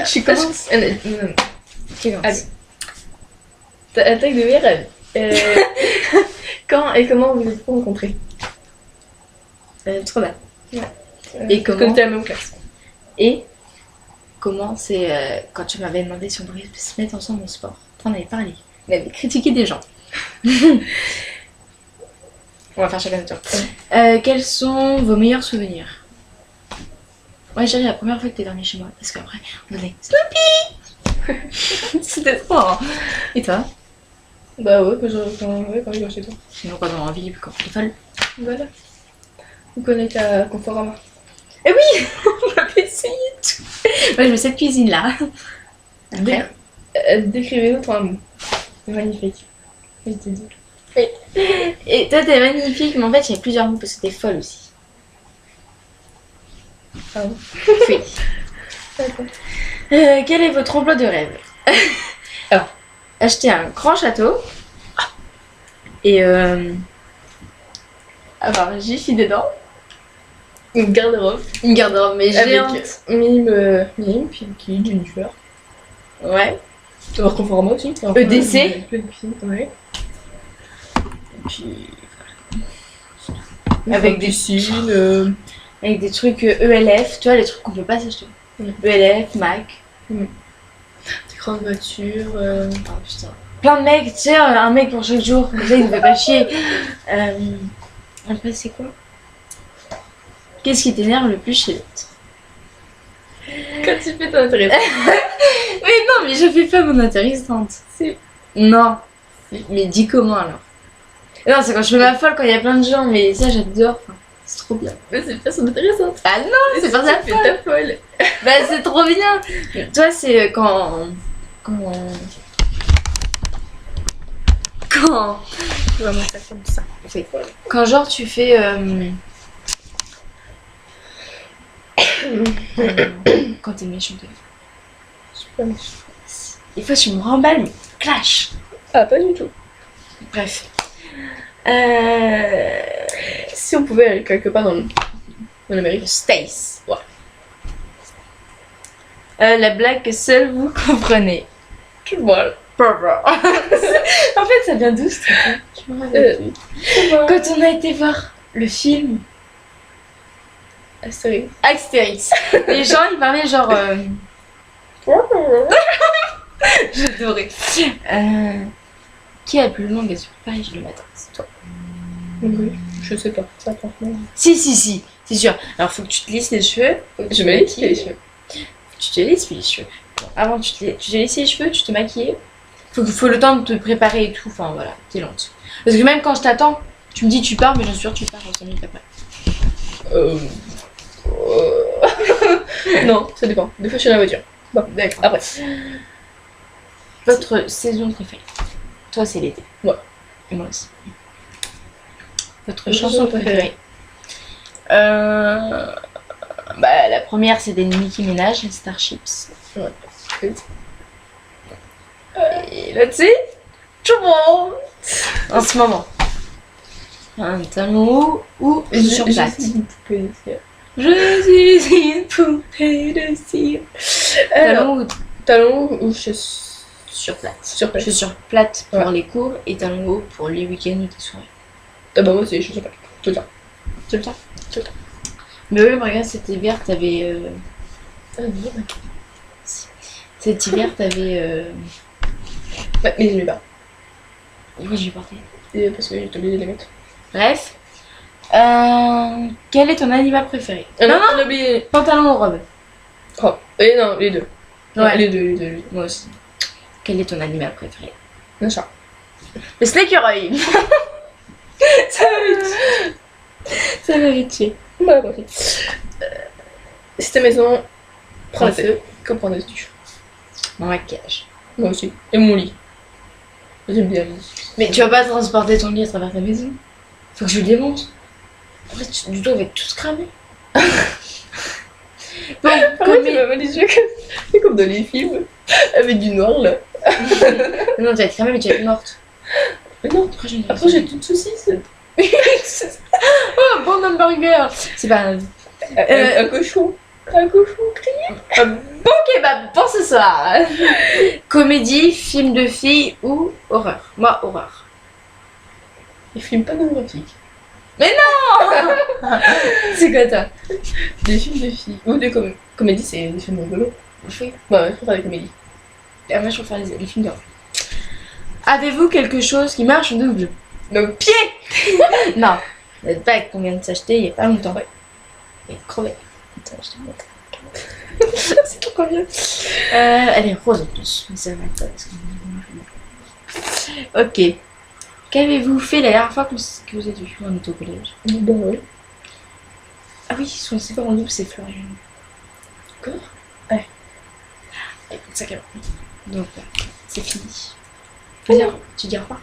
Tu commences. Tu commences. Allez. Attaque de mes rêves. Quand et comment vous êtes rencontrés? Trop bien. Et comment? Quand t'es à la même classe. Et comment c'est quand tu m'avais demandé si on pouvait se mettre ensemble au sport. T'en avais parlé. On avait critiqué des gens. On va faire chacun notre tour. Quels sont vos meilleurs souvenirs? Moi, je dirais la première fois que t'es dormi chez moi. Parce qu'après, on avait Snoopy. C'était trop marrant. Et toi? Bah ouais, quand je vais chez toi. Sinon, quand on a envie, quand on est folle. Voilà. Vous connaissez à Conforama. Eh oui, on avait essayé tout. Moi, je me cette cuisine là. Après. Décrivez-nous ton amour. C'est magnifique. Je t'ai dit. Et toi, t'es magnifique, mais en fait, il y a plusieurs mots parce que t'es folle aussi. Pardon. Oui. Quel est votre emploi de rêve? Alors, acheter un grand château et avoir un jiffy dedans. une garde-robe. Une garde-robe, mais géante. Avec mime, puis Jennifer. Ouais. Alors Conforama aussi. EDC. Ouais. Puis, Avec des piscines. avec des trucs ELF, tu vois, les trucs qu'on peut pas s'acheter. ELF, Mac. Des grandes voitures. Oh putain. Plein de mecs, tu sais, un mec pour chaque jour, comme ça il ne fait pas chier. Après, c'est quoi? Qu'est-ce qui t'énerve le plus chez l'autre? Quand tu fais ton intérêt. Mais non, mais je fais pas mon intéressante. Non. Mais dis comment alors? Non, c'est quand je fais ma folle, quand il y a plein de gens, mais ça j'adore. Enfin, c'est trop bien. Mais c'est pas son intéressante. Ah non, c'est pas ça. Tu fais ta folle. Bah c'est trop bien. Toi c'est quand... Vraiment ça comme ça. Oui. Quand genre tu fais... quand t'es méchante. Je suis pas méchante. Des fois tu me remballes, mais clash. Ah, pas du tout. Bref. Si on pouvait aller quelque part en Amérique. Stace. Ouais. La blague que seul vous comprenez. Tout le monde. En fait, ça vient d'où ce truc-là? Je me rappelle plus. Quand on a été voir le film Astérix. Astérix, les gens ils parlaient genre. J'adorais. Qui a le plus long gars sur Paris le matin? C'est toi. Oui, je sais pas. Ça franchement. Si, c'est sûr. Alors faut que tu te lisses les cheveux. Je me lisse les cheveux. Tu te lisses les cheveux. Bon, avant tu te lisses les cheveux, tu te maquilles. Faut le temps de te préparer et tout. Enfin voilà, t'es lente. Parce que même quand je t'attends, tu me dis tu pars, mais j'en suis sûre tu pars 5 minutes après. Non, ça dépend. Des fois je suis dans la voiture. Bon, D'accord. après. Votre saison préférée? Toi c'est l'été. Ouais. Et moi aussi. Votre Votre chanson chanson préférée? Bah la première c'est des Nicki Minaj, les Starships. Ouais. Et là tu sais, tout le monde en ce moment. Un talon ou sur plate. Je suis une poupée de cire. Talon ou sur plate. Sur plate. Je suis sur plate pour Ouais. les cours et talon haut pour les week-ends ou les soirées. Ah bah moi aussi, je sais pas. Tout le temps. Tout le temps. Tout le temps. Mais oui, regarde, cet hiver t'avais. Ah oui, ouais. Cet hiver t'avais. Ouais, mais je l'ai pas. Oui, j'ai porté. Et parce que j'ai oublié de les mettre. Bref. Quel est ton animal préféré? Non, on a oublié. Pantalon ou robe? Oh, et non, les deux. Ouais. Les deux. Moi aussi. Quel est ton animal préféré? Un chat. Le l'écureuil. Ça m'avait tué. Voilà, moi aussi. Si ta maison prend le feu, que prends-tu? Mon maquillage. Moi aussi. Et mon lit. J'aime bien le lit. Mais tu vas pas transporter ton lit à travers ta maison. Faut que je le démonte. Après, du tout, on va tous cramer. Bon, Comment tu m'as les yeux comme dans les films, avec du noir là. Non, tu vas être cramée, mais tu vas être morte. Mais non, après j'ai toute saucisse. Oh, bon hamburger. C'est pas... Un cochon. Un cochon crié. Bon bah pour ce soir. Comédie, film de filles ou horreur? Moi, horreur. Les films pornographiques. Mais non. C'est quoi toi? Des films de filles. Ou des comédies, c'est des films rigolos. Oui. Bah, je préfère les comédies. Et moi, je préfère les films d'horreur. Avez-vous quelque chose qui marche en double? Nos pieds. Non. Le bague qu'on vient de s'acheter il y a pas longtemps. Ouais. Il est crevé. Attends, je te montre. C'est trop bien. Elle est rose en plus. Mais ça va pas parce que... Ok. Qu'avez-vous fait la dernière fois que vous êtes vu? On était au collège. Bah ouais. Ah oui, son super en double, c'est Florian. Quoi? Ouais. Et ça calme. Donc, c'est fini. Tu dis au revoir.